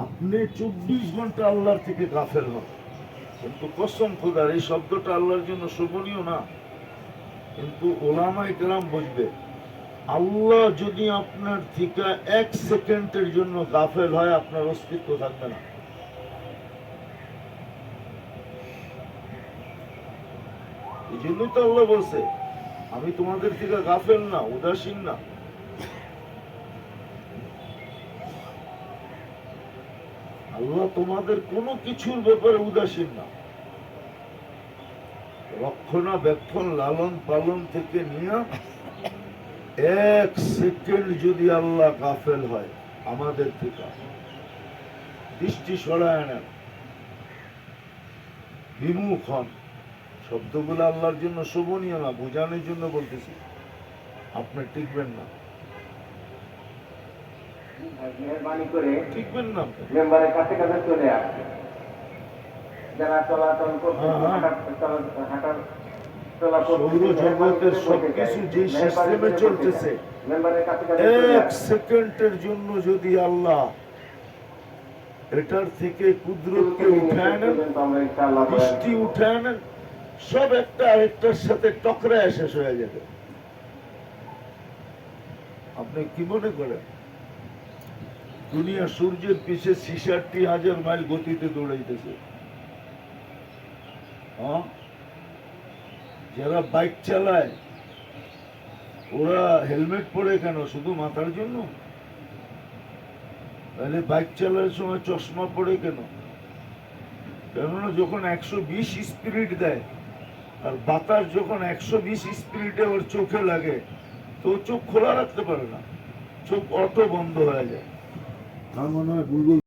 আপনি 24 ঘন্টা আল্লাহর থেকে গাফেল হন, কিন্তু কসম খোদার এই শব্দটা আল্লাহর জন্য শোভনীয় না, কিন্তু ওলামায়ে কেরাম বুঝবে। আল্লাহ যদি আপনার থেকে 1 সেকেন্ডের জন্য গাফেল হয়, আপনার অস্তিত্ব থাকবে না। এই জন্যই তো আল্লাহ বলছে, আমি তোমাদের থেকে গাফেল না, উদাসীন না। আল্লাহ তোমাদের কোনো কিছুর ব্যাপারে উদাসীন না। রক্ষণাবেক্ষণ, লালন পালন থেকে নিয়ে 1 সেকেন্ড যদি আল্লাহ গাফেল হয় আমাদের থেকে, দৃষ্টি সরায় নেন, বিমুখ হন। শব্দগুলো আল্লাহর জন্য শোভনীয় না, বোঝানোর জন্য বলতেছি, আপনি টিকবেন না, টিকবেন না। মেম্বারের কাছে কাছে চলে আসে, যারা চলাচল করতে হাঁটার সৌরজগতের সবকিছু যে সিস্টেমে চলতেছে, 1 সেকেন্ডের জন্য যদি আল্লাহ এটার থেকে কুদরতকে উঠায় নেন, বৃষ্টি উঠায় নেন, সব একটা আরেকটার সাথে টকরায় শেষ হয়ে যাবে। আপনি কি মনে করেন দুনিয়া সূর্যের পিছে 66,000 মাইল গতিতে দৌড়াইতেছে? যারা বাইক চালায় ওরা হেলমেট পরে কেন? শুধু মাথার জন্য? তাহলে বাইক চালার সময় চশমা পরে কেন? কেননা যখন 120 স্পিড দেয় আর বাতাস যখন 120 স্পিডে ওর চোখে লাগে, তো চোখ খোলা রাখতে পারে না, চোখ অটো বন্ধ হয়ে যায়। আমার মনে হয়